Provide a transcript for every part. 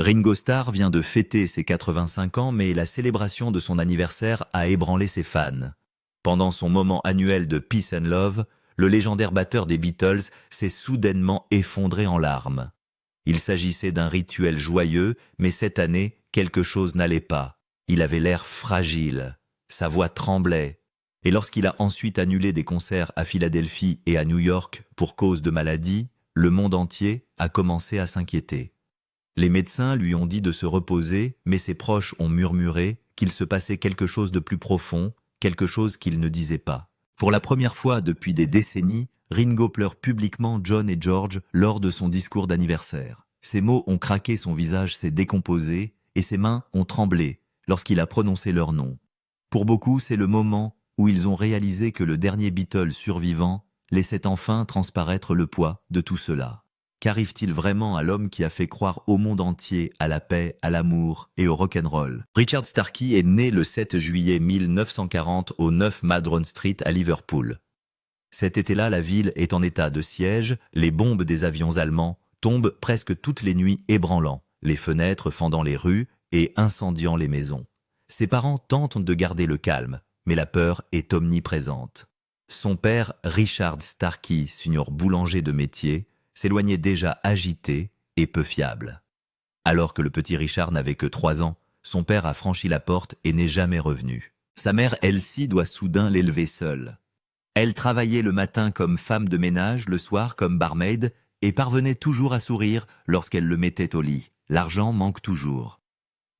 Ringo Starr vient de fêter ses 85 ans, mais la célébration de son anniversaire a ébranlé ses fans. Pendant son moment annuel de Peace and Love, le légendaire batteur des Beatles s'est soudainement effondré en larmes. Il s'agissait d'un rituel joyeux, mais cette année, quelque chose n'allait pas. Il avait l'air fragile, sa voix tremblait, et lorsqu'il a ensuite annulé des concerts à Philadelphie et à New York pour cause de maladie, le monde entier a commencé à s'inquiéter. Les médecins lui ont dit de se reposer, mais ses proches ont murmuré qu'il se passait quelque chose de plus profond, quelque chose qu'il ne disait pas. Pour la première fois depuis des décennies, Ringo pleure publiquement John et George lors de son discours d'anniversaire. Ses mots ont craqué, son visage s'est décomposé et ses mains ont tremblé lorsqu'il a prononcé leur nom. Pour beaucoup, c'est le moment où ils ont réalisé que le dernier Beatle survivant laissait enfin transparaître le poids de tout cela. Qu'arrive-t-il vraiment à l'homme qui a fait croire au monde entier à la paix, à l'amour et au rock'n'roll? Richard Starkey est né le 7 juillet 1940 au 9 Madron Street à Liverpool. Cet été-là, la ville est en état de siège, les bombes des avions allemands tombent presque toutes les nuits ébranlant, les fenêtres fendant les rues et incendiant les maisons. Ses parents tentent de garder le calme, mais la peur est omniprésente. Son père, Richard Starkey, senior boulanger de métier, s'éloignait déjà agité et peu fiable. Alors que le petit Richard n'avait que 3 ans, son père a franchi la porte et n'est jamais revenu. Sa mère, Elsie, doit soudain l'élever seule. Elle travaillait le matin comme femme de ménage, le soir comme barmaid, et parvenait toujours à sourire lorsqu'elle le mettait au lit. L'argent manque toujours.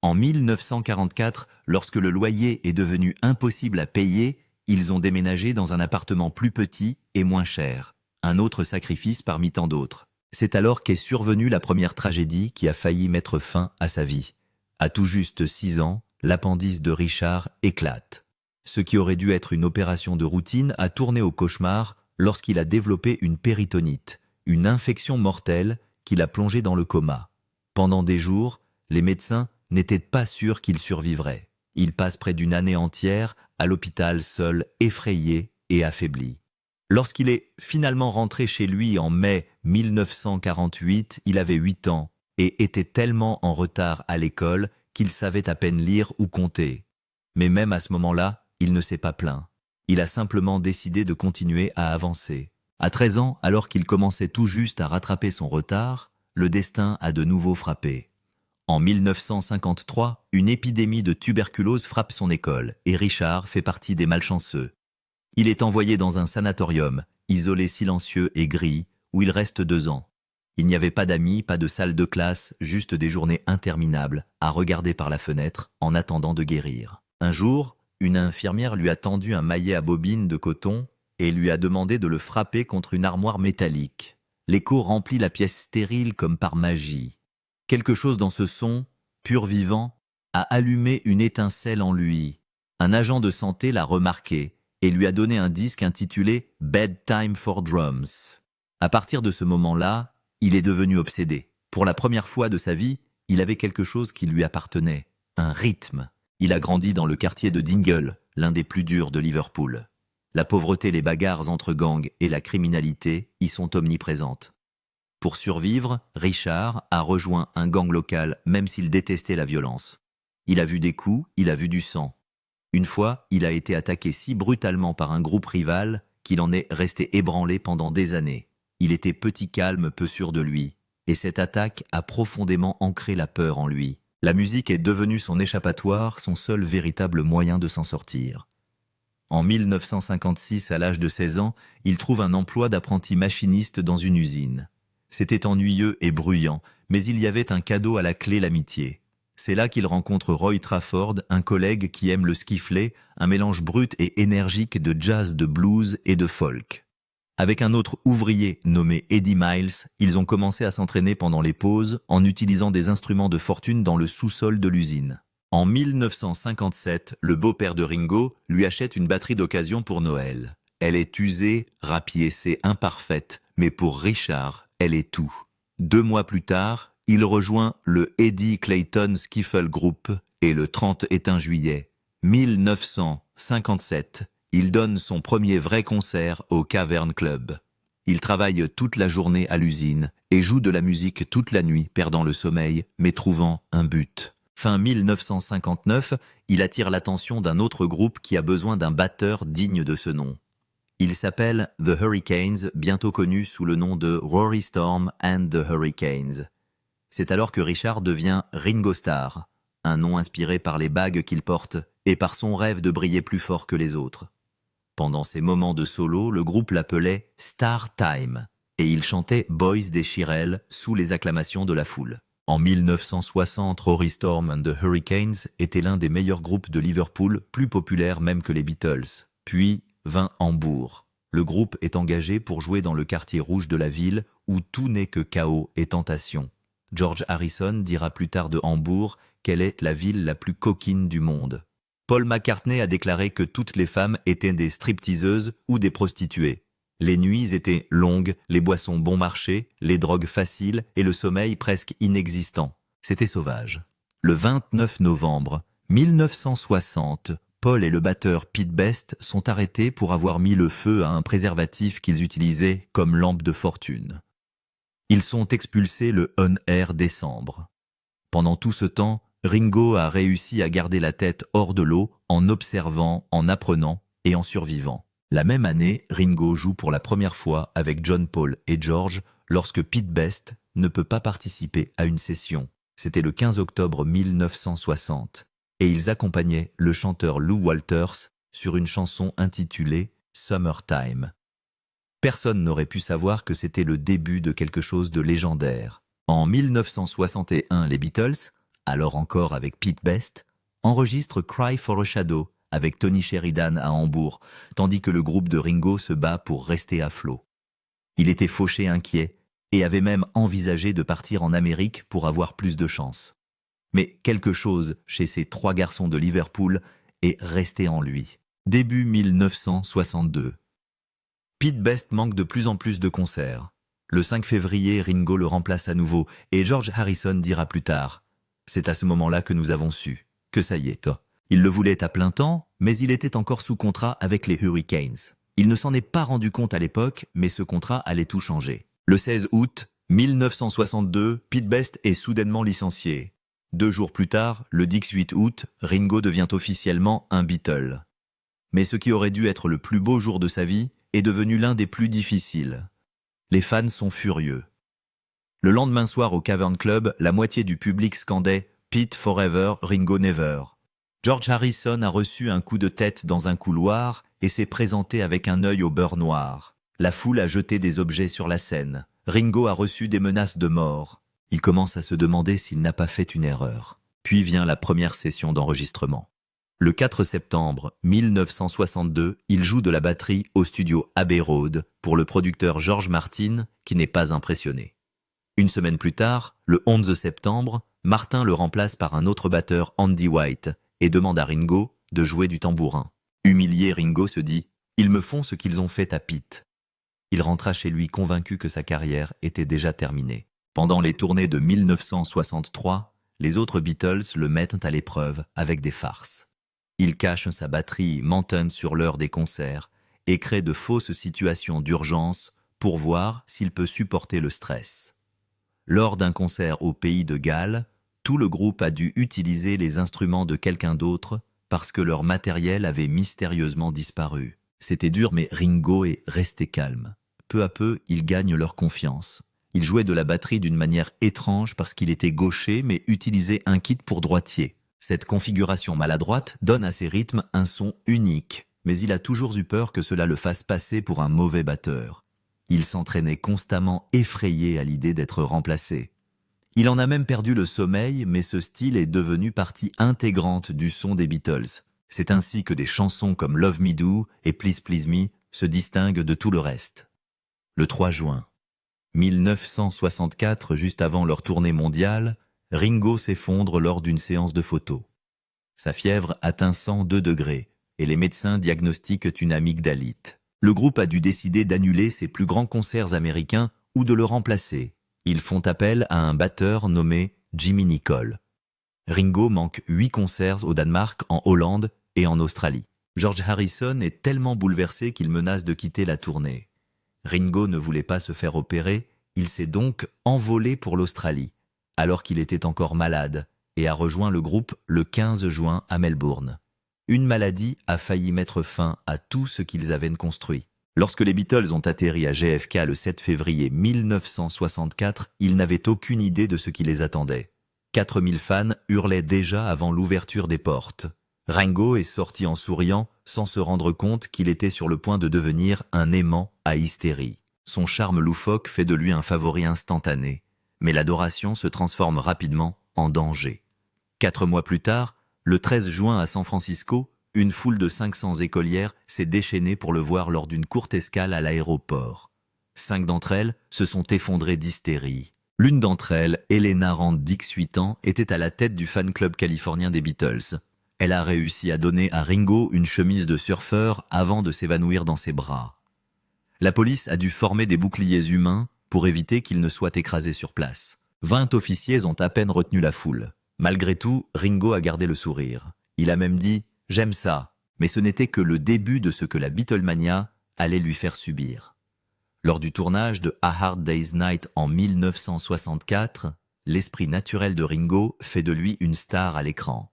En 1944, lorsque le loyer est devenu impossible à payer, ils ont déménagé dans un appartement plus petit et moins cher. Un autre sacrifice parmi tant d'autres. C'est alors qu'est survenue la première tragédie qui a failli mettre fin à sa vie. À tout juste 6 ans, l'appendice de Richard éclate. Ce qui aurait dû être une opération de routine a tourné au cauchemar lorsqu'il a développé une péritonite, une infection mortelle qui l'a plongé dans le coma. Pendant des jours, les médecins n'étaient pas sûrs qu'il survivrait. Il passe près d'une année entière à l'hôpital seul, effrayé et affaibli. Lorsqu'il est finalement rentré chez lui en mai 1948, il avait 8 ans et était tellement en retard à l'école qu'il savait à peine lire ou compter. Mais même à ce moment-là, il ne s'est pas plaint. Il a simplement décidé de continuer à avancer. À 13 ans, alors qu'il commençait tout juste à rattraper son retard, le destin a de nouveau frappé. En 1953, une épidémie de tuberculose frappe son école et Richard fait partie des malchanceux. Il est envoyé dans un sanatorium, isolé, silencieux et gris, où il reste 2 ans. Il n'y avait pas d'amis, pas de salle de classe, juste des journées interminables, à regarder par la fenêtre, en attendant de guérir. Un jour, une infirmière lui a tendu un maillet à bobine de coton et lui a demandé de le frapper contre une armoire métallique. L'écho remplit la pièce stérile comme par magie. Quelque chose dans ce son, pur vivant, a allumé une étincelle en lui. Un agent de santé l'a remarqué et lui a donné un disque intitulé « Bedtime for Drums ». À partir de ce moment-là, il est devenu obsédé. Pour la première fois de sa vie, il avait quelque chose qui lui appartenait, un rythme. Il a grandi dans le quartier de Dingle, l'un des plus durs de Liverpool. La pauvreté, les bagarres entre gangs et la criminalité y sont omniprésentes. Pour survivre, Richard a rejoint un gang local même s'il détestait la violence. Il a vu des coups, il a vu du sang. Une fois, il a été attaqué si brutalement par un groupe rival qu'il en est resté ébranlé pendant des années. Il était petit calme, peu sûr de lui, et cette attaque a profondément ancré la peur en lui. La musique est devenue son échappatoire, son seul véritable moyen de s'en sortir. En 1956, à l'âge de 16 ans, il trouve un emploi d'apprenti machiniste dans une usine. C'était ennuyeux et bruyant, mais il y avait un cadeau à la clé, l'amitié. C'est là qu'il rencontre Roy Trafford, un collègue qui aime le skifflet, un mélange brut et énergique de jazz, de blues et de folk. Avec un autre ouvrier nommé Eddie Miles, ils ont commencé à s'entraîner pendant les pauses en utilisant des instruments de fortune dans le sous-sol de l'usine. En 1957, le beau-père de Ringo lui achète une batterie d'occasion pour Noël. Elle est usée, rapiécée, imparfaite, mais pour Richard, elle est tout. 2 mois plus tard, il rejoint le Eddie Clayton Skiffle Group et le 31 juillet 1957, il donne son premier vrai concert au Cavern Club. Il travaille toute la journée à l'usine et joue de la musique toute la nuit, perdant le sommeil, mais trouvant un but. Fin 1959, il attire l'attention d'un autre groupe qui a besoin d'un batteur digne de ce nom. Il s'appelle The Hurricanes, bientôt connu sous le nom de Rory Storm and the Hurricanes. C'est alors que Richard devient Ringo Starr, un nom inspiré par les bagues qu'il porte et par son rêve de briller plus fort que les autres. Pendant ses moments de solo, le groupe l'appelait Star Time et il chantait Boys des Shirelles sous les acclamations de la foule. En 1960, Rory Storm and the Hurricanes était l'un des meilleurs groupes de Liverpool, plus populaire même que les Beatles. Puis vint Hambourg. Le groupe est engagé pour jouer dans le quartier rouge de la ville où tout n'est que chaos et tentation. George Harrison dira plus tard de Hambourg qu'elle est la ville la plus coquine du monde. Paul McCartney a déclaré que toutes les femmes étaient des stripteaseuses ou des prostituées. Les nuits étaient longues, les boissons bon marché, les drogues faciles et le sommeil presque inexistant. C'était sauvage. Le 29 novembre 1960, Paul et le batteur Pete Best sont arrêtés pour avoir mis le feu à un préservatif qu'ils utilisaient comme lampe de fortune. Ils sont expulsés le 1 décembre. Pendant tout ce temps, Ringo a réussi à garder la tête hors de l'eau en observant, en apprenant et en survivant. La même année, Ringo joue pour la première fois avec John Paul et George lorsque Pete Best ne peut pas participer à une session. C'était le 15 octobre 1960 et ils accompagnaient le chanteur Lou Walters sur une chanson intitulée « Summertime ». Personne n'aurait pu savoir que c'était le début de quelque chose de légendaire. En 1961, les Beatles, alors encore avec Pete Best, enregistrent « Cry for a Shadow » avec Tony Sheridan à Hambourg, tandis que le groupe de Ringo se bat pour rester à flot. Il était fauché inquiet et avait même envisagé de partir en Amérique pour avoir plus de chance. Mais quelque chose chez ces trois garçons de Liverpool est resté en lui. Début 1962. Pete Best manque de plus en plus de concerts. Le 5 février, Ringo le remplace à nouveau et George Harrison dira plus tard « C'est à ce moment-là que nous avons su que ça y est, toi. » Il le voulait à plein temps, mais il était encore sous contrat avec les Hurricanes. Il ne s'en est pas rendu compte à l'époque, mais ce contrat allait tout changer. Le 16 août 1962, Pete Best est soudainement licencié. 2 jours plus tard, le 18 août, Ringo devient officiellement un Beatle. Mais ce qui aurait dû être le plus beau jour de sa vie est devenu l'un des plus difficiles. Les fans sont furieux. Le lendemain soir au Cavern Club, la moitié du public scandait « Pete forever, Ringo never ». George Harrison a reçu un coup de tête dans un couloir et s'est présenté avec un œil au beurre noir. La foule a jeté des objets sur la scène. Ringo a reçu des menaces de mort. Il commence à se demander s'il n'a pas fait une erreur. Puis vient la première session d'enregistrement. Le 4 septembre 1962, il joue de la batterie au studio Abbey Road pour le producteur George Martin, qui n'est pas impressionné. Une semaine plus tard, le 11 septembre, Martin le remplace par un autre batteur, Andy White, et demande à Ringo de jouer du tambourin. Humilié, Ringo se dit « Ils me font ce qu'ils ont fait à Pete ». Il rentra chez lui convaincu que sa carrière était déjà terminée. Pendant les tournées de 1963, les autres Beatles le mettent à l'épreuve avec des farces. Il cache sa batterie mentonne sur l'heure des concerts et crée de fausses situations d'urgence pour voir s'il peut supporter le stress. Lors d'un concert au pays de Galles, tout le groupe a dû utiliser les instruments de quelqu'un d'autre parce que leur matériel avait mystérieusement disparu. C'était dur, mais Ringo est resté calme. Peu à peu, il gagne leur confiance. Il jouait de la batterie d'une manière étrange parce qu'il était gaucher, mais utilisait un kit pour droitier. Cette configuration maladroite donne à ses rythmes un son unique, mais il a toujours eu peur que cela le fasse passer pour un mauvais batteur. Il s'entraînait constamment effrayé à l'idée d'être remplacé. Il en a même perdu le sommeil, mais ce style est devenu partie intégrante du son des Beatles. C'est ainsi que des chansons comme Love Me Do et Please Please Me se distinguent de tout le reste. Le 3 juin 1964, juste avant leur tournée mondiale, Ringo s'effondre lors d'une séance de photos. Sa fièvre atteint 102 degrés et les médecins diagnostiquent une amygdalite. Le groupe a dû décider d'annuler ses plus grands concerts américains ou de le remplacer. Ils font appel à un batteur nommé Jimmy Nicol. Ringo manque 8 concerts au Danemark, en Hollande et en Australie. George Harrison est tellement bouleversé qu'il menace de quitter la tournée. Ringo ne voulait pas se faire opérer, il s'est donc envolé pour l'Australie, alors qu'il était encore malade, et a rejoint le groupe le 15 juin à Melbourne. Une maladie a failli mettre fin à tout ce qu'ils avaient construit. Lorsque les Beatles ont atterri à JFK le 7 février 1964, ils n'avaient aucune idée de ce qui les attendait. 4000 fans hurlaient déjà avant l'ouverture des portes. Ringo est sorti en souriant, sans se rendre compte qu'il était sur le point de devenir un aimant à hystérie. Son charme loufoque fait de lui un favori instantané, mais l'adoration se transforme rapidement en danger. 4 mois plus tard, le 13 juin à San Francisco, une foule de 500 écolières s'est déchaînée pour le voir lors d'une courte escale à l'aéroport. 5 d'entre elles se sont effondrées d'hystérie. L'une d'entre elles, Elena Rand, 18 ans, était à la tête du fan club californien des Beatles. Elle a réussi à donner à Ringo une chemise de surfeur avant de s'évanouir dans ses bras. La police a dû former des boucliers humains pour éviter qu'il ne soit écrasé sur place. 20 officiers ont à peine retenu la foule. Malgré tout, Ringo a gardé le sourire. Il a même dit « J'aime ça », mais ce n'était que le début de ce que la Beatlemania allait lui faire subir. Lors du tournage de A Hard Day's Night en 1964, l'esprit naturel de Ringo fait de lui une star à l'écran.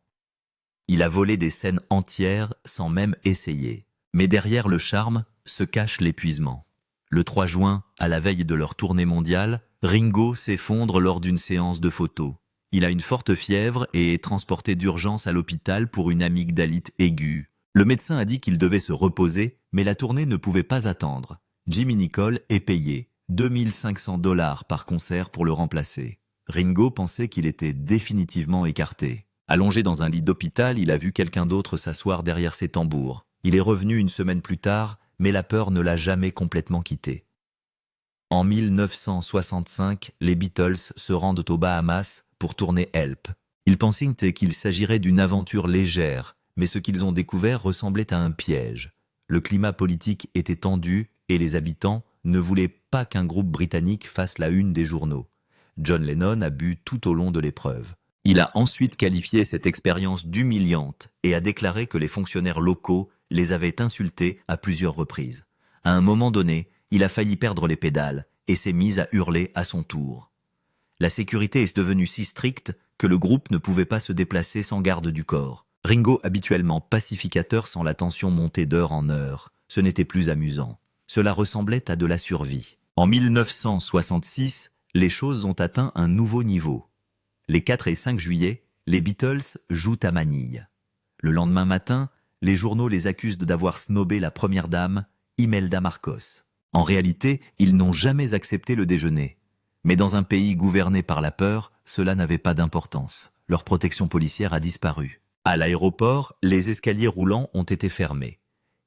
Il a volé des scènes entières sans même essayer. Mais derrière le charme se cache l'épuisement. Le 3 juin, à la veille de leur tournée mondiale, Ringo s'effondre lors d'une séance de photos. Il a une forte fièvre et est transporté d'urgence à l'hôpital pour une amygdalite aiguë. Le médecin a dit qu'il devait se reposer, mais la tournée ne pouvait pas attendre. Jimmy Nicole est payé $2500 par concert pour le remplacer. Ringo pensait qu'il était définitivement écarté. Allongé dans un lit d'hôpital, il a vu quelqu'un d'autre s'asseoir derrière ses tambours. Il est revenu une semaine plus tard, mais la peur ne l'a jamais complètement quitté. En 1965, les Beatles se rendent aux Bahamas pour tourner Help. Ils pensaient qu'il s'agirait d'une aventure légère, mais ce qu'ils ont découvert ressemblait à un piège. Le climat politique était tendu et les habitants ne voulaient pas qu'un groupe britannique fasse la une des journaux. John Lennon a bu tout au long de l'épreuve. Il a ensuite qualifié cette expérience d'humiliante et a déclaré que les fonctionnaires locaux les avaient insultés à plusieurs reprises. À un moment donné, il a failli perdre les pédales et s'est mis à hurler à son tour. La sécurité est devenue si stricte que le groupe ne pouvait pas se déplacer sans garde du corps. Ringo, habituellement pacificateur sans la tension montée d'heure en heure, ce n'était plus amusant. Cela ressemblait à de la survie. En 1966, les choses ont atteint un nouveau niveau. Les 4 et 5 juillet, les Beatles jouent à Manille. Le lendemain matin, les journaux les accusent d'avoir snobé la première dame, Imelda Marcos. En réalité, ils n'ont jamais accepté le déjeuner. Mais dans un pays gouverné par la peur, cela n'avait pas d'importance. Leur protection policière a disparu. À l'aéroport, les escaliers roulants ont été fermés.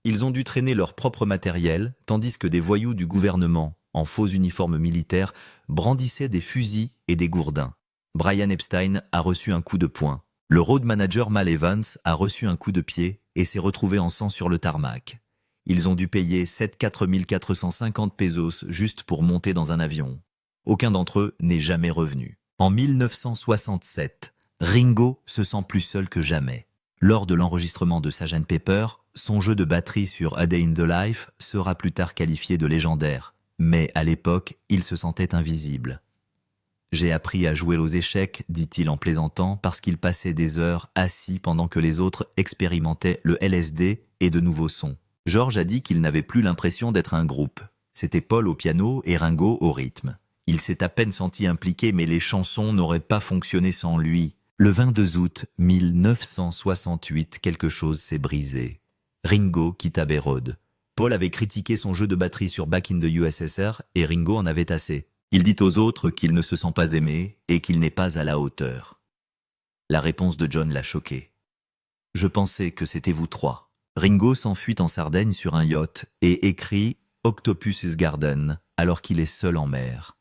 Ils ont dû traîner leur propre matériel, tandis que des voyous du gouvernement, en faux uniformes militaires, brandissaient des fusils et des gourdins. Brian Epstein a reçu un coup de poing. Le road manager Mal Evans a reçu un coup de pied et s'est retrouvé en sang sur le tarmac. Ils ont dû payer 4 450 pesos juste pour monter dans un avion. Aucun d'entre eux n'est jamais revenu. En 1967, Ringo se sent plus seul que jamais. Lors de l'enregistrement de Sgt. Pepper, son jeu de batterie sur A Day in the Life sera plus tard qualifié de légendaire. Mais à l'époque, il se sentait invisible. « J'ai appris à jouer aux échecs, dit-il en plaisantant, parce qu'il passait des heures assis pendant que les autres expérimentaient le LSD et de nouveaux sons. George a dit qu'il n'avait plus l'impression d'être un groupe. C'était Paul au piano et Ringo au rythme. Il s'est à peine senti impliqué, mais les chansons n'auraient pas fonctionné sans lui. Le 22 août 1968, quelque chose s'est brisé. Ringo quitte Abbey Road. Paul avait critiqué son jeu de batterie sur Back in the USSR et Ringo en avait assez. Il dit aux autres qu'il ne se sent pas aimé et qu'il n'est pas à la hauteur. La réponse de John l'a choqué. « Je pensais que c'était vous trois. » Ringo s'enfuit en Sardaigne sur un yacht et écrit « Octopus's Garden » alors qu'il est seul en mer.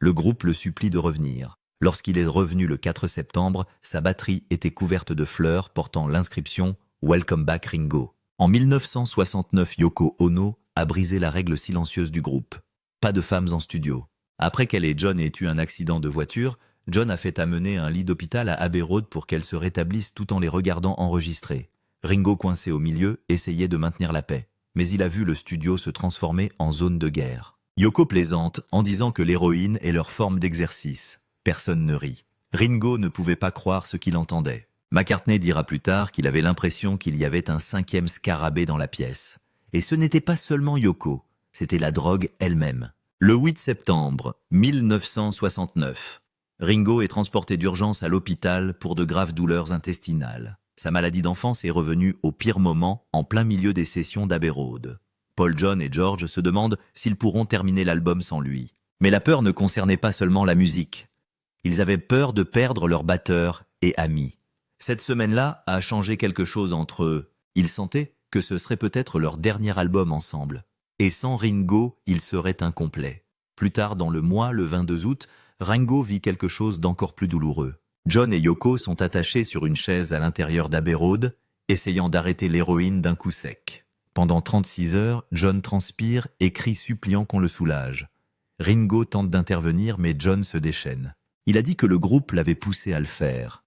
Le groupe le supplie de revenir. Lorsqu'il est revenu le 4 septembre, sa batterie était couverte de fleurs portant l'inscription « Welcome back Ringo ». En 1969, Yoko Ono a brisé la règle silencieuse du groupe. Pas de femmes en studio. Après qu'elle et John aient eu un accident de voiture, John a fait amener un lit d'hôpital à Abbey Road pour qu'elles se rétablissent tout en les regardant enregistrer. Ringo, coincé au milieu, essayait de maintenir la paix. mais il a vu le studio se transformer en zone de guerre. Yoko plaisante en disant que l'héroïne est leur forme d'exercice. Personne ne rit. Ringo ne pouvait pas croire ce qu'il entendait. McCartney dira plus tard qu'il avait l'impression qu'il y avait un 5e scarabée dans la pièce. Et ce n'était pas seulement Yoko, c'était la drogue elle-même. Le 8 septembre 1969, Ringo est transporté d'urgence à l'hôpital pour de graves douleurs intestinales. Sa maladie d'enfance est revenue au pire moment, en plein milieu des sessions d'Abbey Road. Paul, John et George se demandent s'ils pourront terminer l'album sans lui. Mais la peur ne concernait pas seulement la musique. Ils avaient peur de perdre leur batteur et ami. Cette semaine-là a changé quelque chose entre eux. Ils sentaient que ce serait peut-être leur dernier album ensemble. Et sans Ringo, il serait incomplet. Plus tard dans le mois, le 22 août, Ringo vit quelque chose d'encore plus douloureux. John et Yoko sont attachés sur une chaise à l'intérieur d'Abbey Road, essayant d'arrêter l'héroïne d'un coup sec. Pendant 36 heures, John transpire et crie suppliant qu'on le soulage. Ringo tente d'intervenir, mais John se déchaîne. Il a dit que le groupe l'avait poussé à le faire.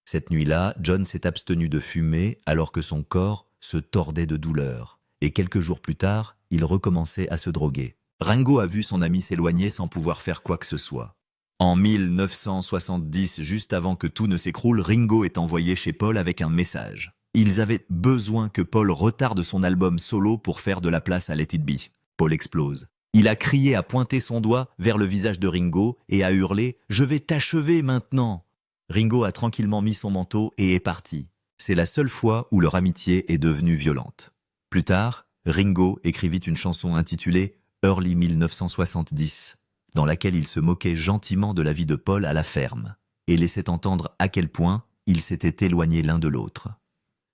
Cette nuit-là, John s'est abstenu de fumer alors que son corps se tordait de douleur. Et quelques jours plus tard, il recommençait à se droguer. Ringo a vu son ami s'éloigner sans pouvoir faire quoi que ce soit. En 1970, juste avant que tout ne s'écroule, Ringo est envoyé chez Paul avec un message. Ils avaient besoin que Paul retarde son album solo pour faire de la place à Let It Be. Paul explose. Il a crié à pointer son doigt vers le visage de Ringo et a hurlé « Je vais t'achever maintenant !» Ringo a tranquillement mis son manteau et est parti. C'est la seule fois où leur amitié est devenue violente. Plus tard, Ringo écrivit une chanson intitulée « Early 1970 », dans laquelle il se moquait gentiment de la vie de Paul à la ferme et laissait entendre à quel point ils s'étaient éloignés l'un de l'autre.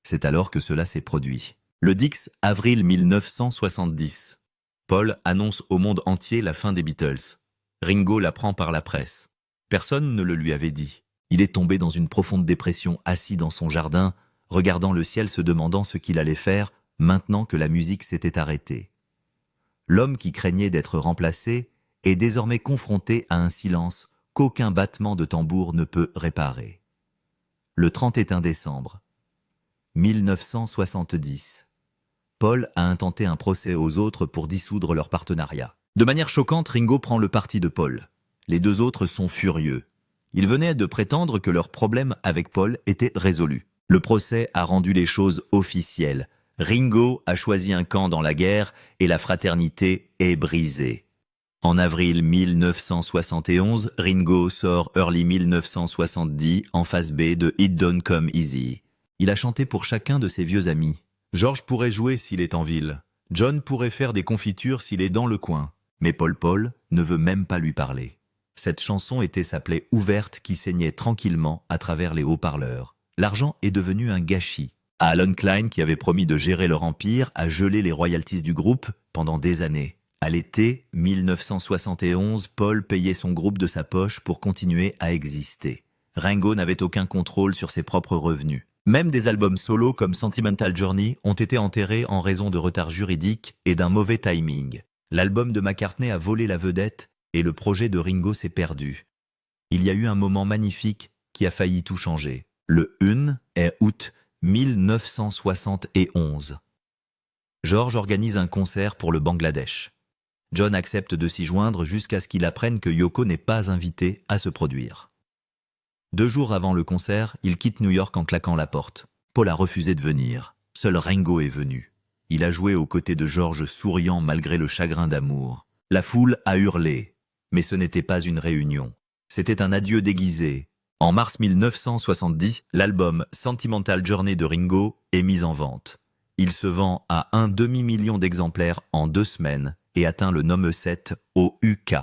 C'est alors que cela s'est produit. Le 10 avril 1970, Paul annonce au monde entier la fin des Beatles. Ringo l'apprend par la presse. Personne ne le lui avait dit. Il est tombé dans une profonde dépression, assis dans son jardin, regardant le ciel, se demandant ce qu'il allait faire maintenant que la musique s'était arrêtée. L'homme qui craignait d'être remplacé est désormais confronté à un silence qu'aucun battement de tambour ne peut réparer. Le 31 décembre 1970, Paul a intenté un procès aux autres pour dissoudre leur partenariat. De manière choquante, Ringo prend le parti de Paul. Les deux autres sont furieux. Ils venaient de prétendre que leur problème avec Paul était résolu. Le procès a rendu les choses officielles. Ringo a choisi un camp dans la guerre et la fraternité est brisée. En avril 1971, Ringo sort Early 1970 en face B de It Don't Come Easy. Il a chanté pour chacun de ses vieux amis. George pourrait jouer s'il est en ville. John pourrait faire des confitures s'il est dans le coin. Mais Paul ne veut même pas lui parler. Cette chanson était sa plaie ouverte qui saignait tranquillement à travers les haut-parleurs. L'argent est devenu un gâchis. Alan Klein, qui avait promis de gérer leur empire, a gelé les royalties du groupe pendant des années. À l'été 1971, Paul payait son groupe de sa poche pour continuer à exister. Ringo n'avait aucun contrôle sur ses propres revenus. Même des albums solo comme Sentimental Journey ont été enterrés en raison de retards juridiques et d'un mauvais timing. L'album de McCartney a volé la vedette et le projet de Ringo s'est perdu. Il y a eu un moment magnifique qui a failli tout changer. Le 1 août 1971. George organise un concert pour le Bangladesh. John accepte de s'y joindre jusqu'à ce qu'il apprenne que Yoko n'est pas invitée à se produire. 2 jours avant le concert, il quitte New York en claquant la porte. Paul a refusé de venir. Seul Ringo est venu. Il a joué aux côtés de George souriant malgré le chagrin d'amour. La foule a hurlé. Mais ce n'était pas une réunion. C'était un adieu déguisé. En mars 1970, l'album Sentimental Journey de Ringo est mis en vente. Il se vend à un demi-million d'exemplaires en 2 semaines et atteint le number 7 au UK.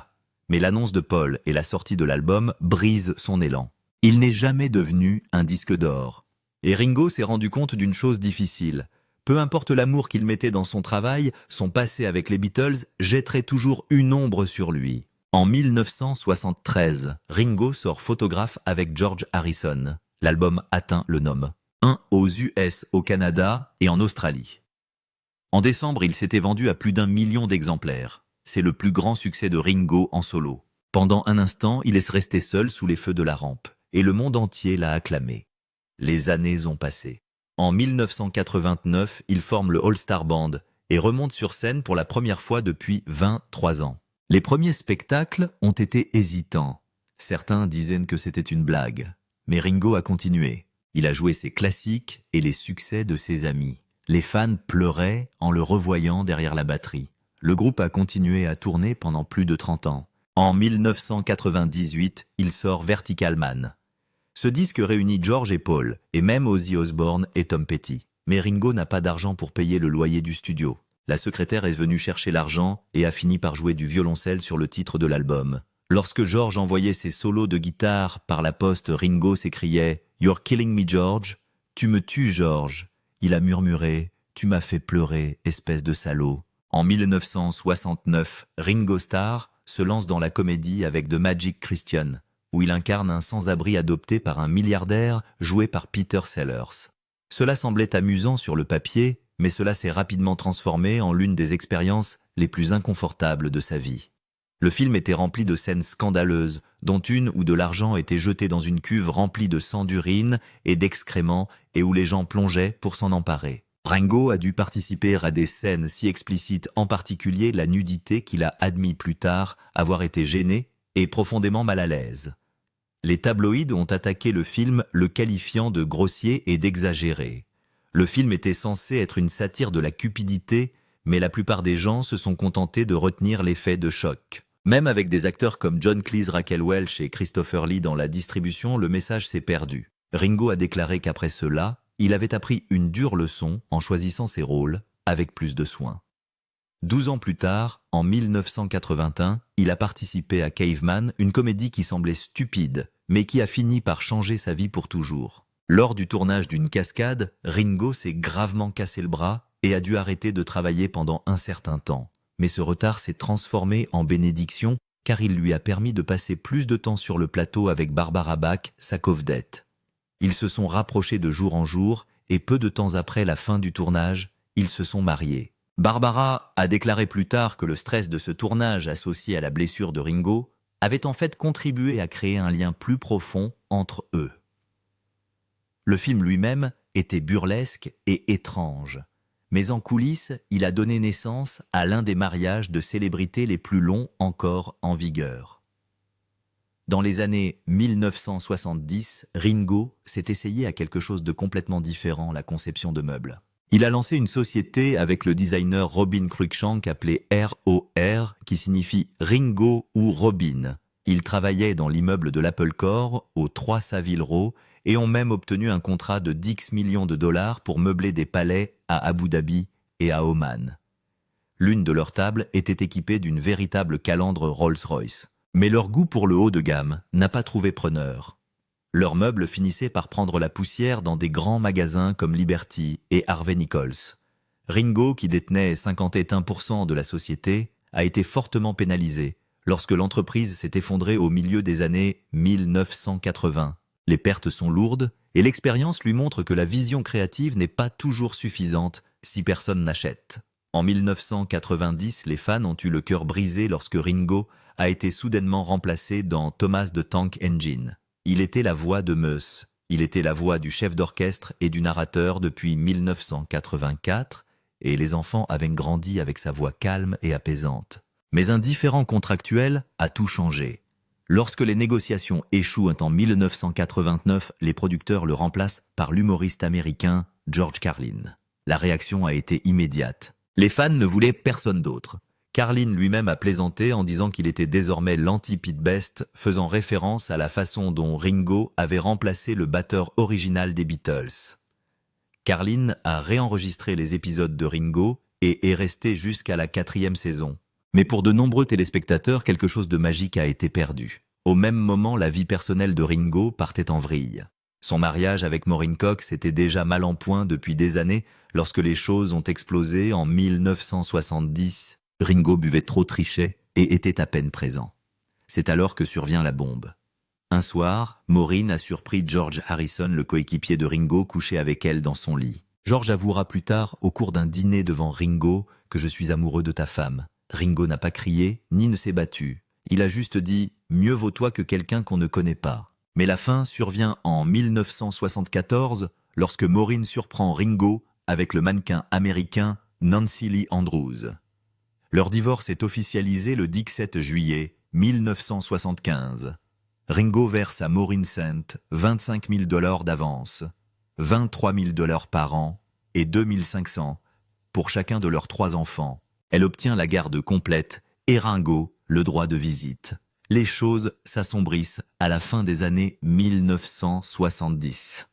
Mais l'annonce de Paul et la sortie de l'album brisent son élan. Il n'est jamais devenu un disque d'or. Et Ringo s'est rendu compte d'une chose difficile. Peu importe l'amour qu'il mettait dans son travail, son passé avec les Beatles jetterait toujours une ombre sur lui. En 1973, Ringo sort Photograph avec George Harrison. L'album atteint le number 1 aux US, au Canada et en Australie. En décembre, il s'était vendu à plus d'1 million d'exemplaires. C'est le plus grand succès de Ringo en solo. Pendant un instant, il est resté seul sous les feux de la rampe, et le monde entier l'a acclamé. Les années ont passé. En 1989, il forme le All Star Band et remonte sur scène pour la première fois depuis 23 ans. Les premiers spectacles ont été hésitants. Certains disaient que c'était une blague. Mais Ringo a continué. Il a joué ses classiques et les succès de ses amis. Les fans pleuraient en le revoyant derrière la batterie. Le groupe a continué à tourner pendant plus de 30 ans. En 1998, il sort Vertical Man. Ce disque réunit George et Paul, et même Ozzy Osbourne et Tom Petty. Mais Ringo n'a pas d'argent pour payer le loyer du studio. La secrétaire est venue chercher l'argent et a fini par jouer du violoncelle sur le titre de l'album. Lorsque George envoyait ses solos de guitare par la poste, Ringo s'écriait « You're killing me, George ». « Tu me tues, George ». Il a murmuré « Tu m'as fait pleurer, espèce de salaud ». En 1969, Ringo Starr se lance dans la comédie avec The Magic Christian, où il incarne un sans-abri adopté par un milliardaire joué par Peter Sellers. Cela semblait amusant sur le papier, mais cela s'est rapidement transformé en l'une des expériences les plus inconfortables de sa vie. Le film était rempli de scènes scandaleuses, dont une où de l'argent était jeté dans une cuve remplie de sang d'urine et d'excréments et où les gens plongeaient pour s'en emparer. Ringo a dû participer à des scènes si explicites, en particulier la nudité qu'il a admis plus tard avoir été gêné et profondément mal à l'aise. Les tabloïds ont attaqué le film, le qualifiant de grossier et d'exagéré. Le film était censé être une satire de la cupidité, mais la plupart des gens se sont contentés de retenir l'effet de choc. Même avec des acteurs comme John Cleese, Raquel Welch et Christopher Lee dans la distribution, le message s'est perdu. Ringo a déclaré qu'après cela, il avait appris une dure leçon en choisissant ses rôles avec plus de soin. 12 ans plus tard, en 1981, il a participé à Caveman, une comédie qui semblait stupide, mais qui a fini par changer sa vie pour toujours. Lors du tournage d'une cascade, Ringo s'est gravement cassé le bras et a dû arrêter de travailler pendant un certain temps. Mais ce retard s'est transformé en bénédiction car il lui a permis de passer plus de temps sur le plateau avec Barbara Bach, sa co-vedette. Ils se sont rapprochés de jour en jour et peu de temps après la fin du tournage, ils se sont mariés. Barbara a déclaré plus tard que le stress de ce tournage associé à la blessure de Ringo avait en fait contribué à créer un lien plus profond entre eux. Le film lui-même était burlesque et étrange. Mais en coulisses, il a donné naissance à l'un des mariages de célébrités les plus longs encore en vigueur. Dans les années 1970, Ringo s'est essayé à quelque chose de complètement différent, la conception de meubles. Il a lancé une société avec le designer Robin Cruikshank appelée ROR, qui signifie Ringo ou Robin. Ils travaillaient dans l'immeuble de l'Apple Corps, au 3 Savile Row, et ont même obtenu un contrat de 10 millions de dollars pour meubler des palais à Abu Dhabi et à Oman. L'une de leurs tables était équipée d'une véritable calandre Rolls-Royce. Mais leur goût pour le haut de gamme n'a pas trouvé preneur. Leurs meubles finissaient par prendre la poussière dans des grands magasins comme Liberty et Harvey Nichols. Ringo, qui détenait 51% de la société, a été fortement pénalisé lorsque l'entreprise s'est effondrée au milieu des années 1980. Les pertes sont lourdes et l'expérience lui montre que la vision créative n'est pas toujours suffisante si personne n'achète. En 1990, les fans ont eu le cœur brisé lorsque Ringo a été soudainement remplacé dans Thomas the Tank Engine. Il était la voix de Meuse, il était la voix du chef d'orchestre et du narrateur depuis 1984 et les enfants avaient grandi avec sa voix calme et apaisante. Mais un différend contractuel a tout changé. Lorsque les négociations échouent en 1989, les producteurs le remplacent par l'humoriste américain George Carlin. La réaction a été immédiate. Les fans ne voulaient personne d'autre. Carlin lui-même a plaisanté en disant qu'il était désormais l'anti-Pete Best, faisant référence à la façon dont Ringo avait remplacé le batteur original des Beatles. Carlin a réenregistré les épisodes de Ringo et est resté jusqu'à la 4e saison. Mais pour de nombreux téléspectateurs, quelque chose de magique a été perdu. Au même moment, la vie personnelle de Ringo partait en vrille. Son mariage avec Maureen Cox était déjà mal en point depuis des années lorsque les choses ont explosé en 1970. Ringo buvait trop, trichait et était à peine présent. C'est alors que survient la bombe. Un soir, Maureen a surpris George Harrison, le coéquipier de Ringo, couché avec elle dans son lit. George avouera plus tard, au cours d'un dîner devant Ringo, que je suis amoureux de ta femme. Ringo n'a pas crié, ni ne s'est battu. Il a juste dit « Mieux vaut toi que quelqu'un qu'on ne connaît pas ». Mais la fin survient en 1974, lorsque Maureen surprend Ringo avec le mannequin américain Nancy Lee Andrews. Leur divorce est officialisé le 17 juillet 1975. Ringo verse à Maureen Sant 25 000 $ d'avance, 23 000 $ par an et 2 500 pour chacun de leurs 3 enfants. Elle obtient la garde complète et Ringo le droit de visite. Les choses s'assombrissent à la fin des années 1970.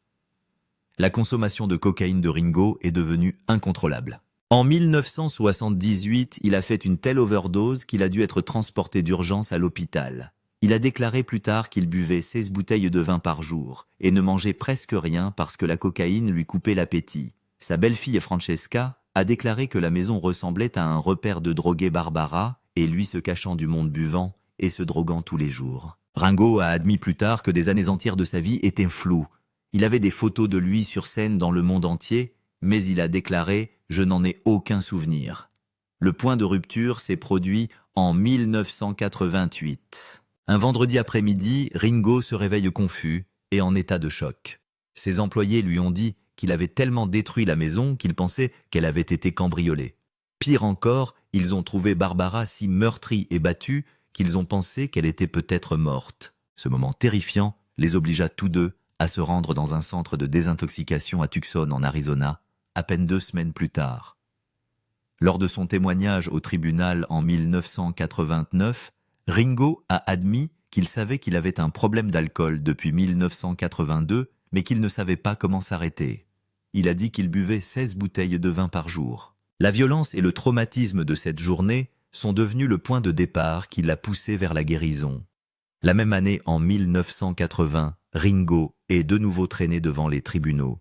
La consommation de cocaïne de Ringo est devenue incontrôlable. En 1978, il a fait une telle overdose qu'il a dû être transporté d'urgence à l'hôpital. Il a déclaré plus tard qu'il buvait 16 bouteilles de vin par jour et ne mangeait presque rien parce que la cocaïne lui coupait l'appétit. Sa belle-fille Francesca a déclaré que la maison ressemblait à un repère de drogués Barbara et lui se cachant du monde buvant et se droguant tous les jours. Ringo a admis plus tard que des années entières de sa vie étaient floues. Il avait des photos de lui sur scène dans le monde entier, mais il a déclaré « Je n'en ai aucun souvenir ». Le point de rupture s'est produit en 1988. Un vendredi après-midi, Ringo se réveille confus et en état de choc. Ses employés lui ont dit qu'il avait tellement détruit la maison qu'ils pensaient qu'elle avait été cambriolée. Pire encore, ils ont trouvé Barbara si meurtrie et battue qu'ils ont pensé qu'elle était peut-être morte. Ce moment terrifiant les obligea tous deux à se rendre dans un centre de désintoxication à Tucson en Arizona, à peine 2 semaines plus tard. Lors de son témoignage au tribunal en 1989, Ringo a admis qu'il savait qu'il avait un problème d'alcool depuis 1982, mais qu'il ne savait pas comment s'arrêter. Il a dit qu'il buvait 16 bouteilles de vin par jour. La violence et le traumatisme de cette journée sont devenus le point de départ qui l'a poussé vers la guérison. La même année, en 1980, Ringo est de nouveau traîné devant les tribunaux.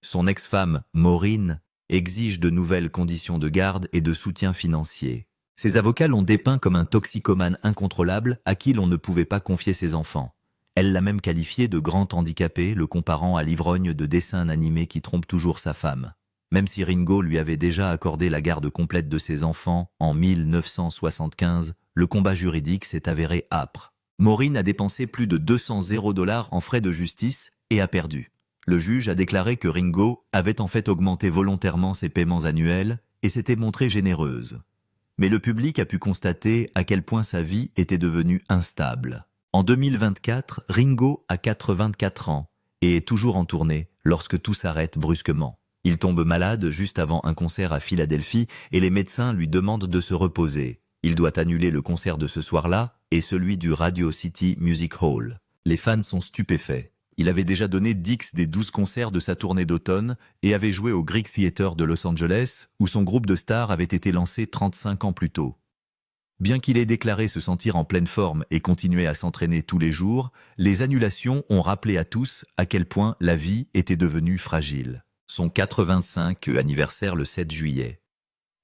Son ex-femme, Maureen, exige de nouvelles conditions de garde et de soutien financier. Ses avocats l'ont dépeint comme un toxicomane incontrôlable à qui l'on ne pouvait pas confier ses enfants. Elle l'a même qualifié de grand handicapé, le comparant à l'ivrogne de dessins animés qui trompe toujours sa femme. Même si Ringo lui avait déjà accordé la garde complète de ses enfants en 1975, le combat juridique s'est avéré âpre. Maureen a dépensé plus de 200 $ en frais de justice et a perdu. Le juge a déclaré que Ringo avait en fait augmenté volontairement ses paiements annuels et s'était montrée généreuse. Mais le public a pu constater à quel point sa vie était devenue instable. En 2024, Ringo a 84 ans et est toujours en tournée lorsque tout s'arrête brusquement. Il tombe malade juste avant un concert à Philadelphie et les médecins lui demandent de se reposer. Il doit annuler le concert de ce soir-là et celui du Radio City Music Hall. Les fans sont stupéfaits. Il avait déjà donné 10 des 12 concerts de sa tournée d'automne et avait joué au Greek Theatre de Los Angeles, où son groupe de stars avait été lancé 35 ans plus tôt. Bien qu'il ait déclaré se sentir en pleine forme et continuer à s'entraîner tous les jours, les annulations ont rappelé à tous à quel point la vie était devenue fragile. Son 85 anniversaire le 7 juillet.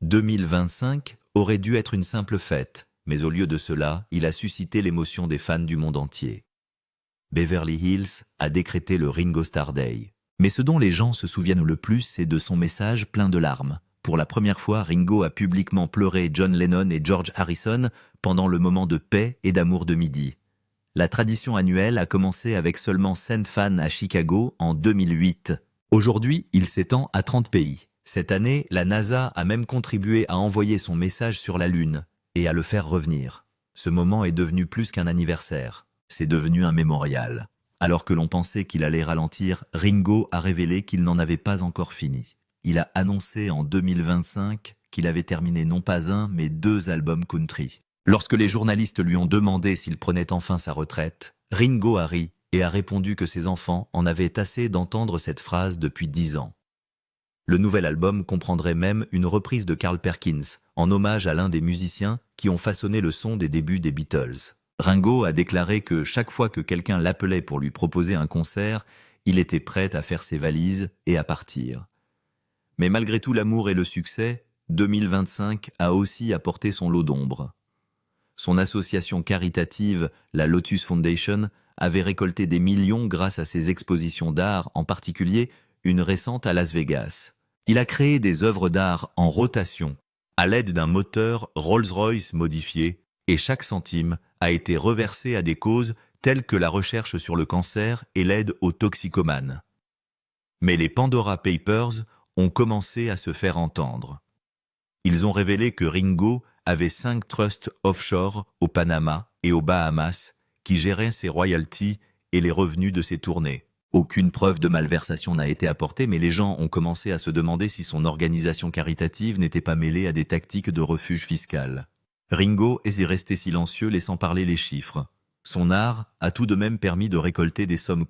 2025 aurait dû être une simple fête, mais au lieu de cela, il a suscité l'émotion des fans du monde entier. Beverly Hills a décrété le Ringo Starr Day. Mais ce dont les gens se souviennent le plus, c'est de son message plein de larmes. Pour la première fois, Ringo a publiquement pleuré John Lennon et George Harrison pendant le moment de paix et d'amour de midi. La tradition annuelle a commencé avec seulement 100 fans à Chicago en 2008. Aujourd'hui, il s'étend à 30 pays. Cette année, la NASA a même contribué à envoyer son message sur la Lune et à le faire revenir. Ce moment est devenu plus qu'un anniversaire. C'est devenu un mémorial. Alors que l'on pensait qu'il allait ralentir, Ringo a révélé qu'il n'en avait pas encore fini. Il a annoncé en 2025 qu'il avait terminé non pas un, mais 2 albums country. Lorsque les journalistes lui ont demandé s'il prenait enfin sa retraite, Ringo a ri et a répondu que ses enfants en avaient assez d'entendre cette phrase depuis 10 ans. Le nouvel album comprendrait même une reprise de Carl Perkins, en hommage à l'un des musiciens qui ont façonné le son des débuts des Beatles. Ringo a déclaré que chaque fois que quelqu'un l'appelait pour lui proposer un concert, il était prêt à faire ses valises et à partir. Mais malgré tout l'amour et le succès, 2025 a aussi apporté son lot d'ombre. Son association caritative, la Lotus Foundation, avait récolté des millions grâce à ses expositions d'art, en particulier une récente à Las Vegas. Il a créé des œuvres d'art en rotation, à l'aide d'un moteur Rolls-Royce modifié, et chaque centime a été reversé à des causes telles que la recherche sur le cancer et l'aide aux toxicomanes. Mais les Pandora Papers ont commencé à se faire entendre. Ils ont révélé que Ringo avait 5 trusts offshore au Panama et aux Bahamas qui géraient ses royalties et les revenus de ses tournées. Aucune preuve de malversation n'a été apportée, mais les gens ont commencé à se demander si son organisation caritative n'était pas mêlée à des tactiques de refuge fiscal. Ringo est resté silencieux, laissant parler les chiffres. Son art a tout de même permis de récolter des sommes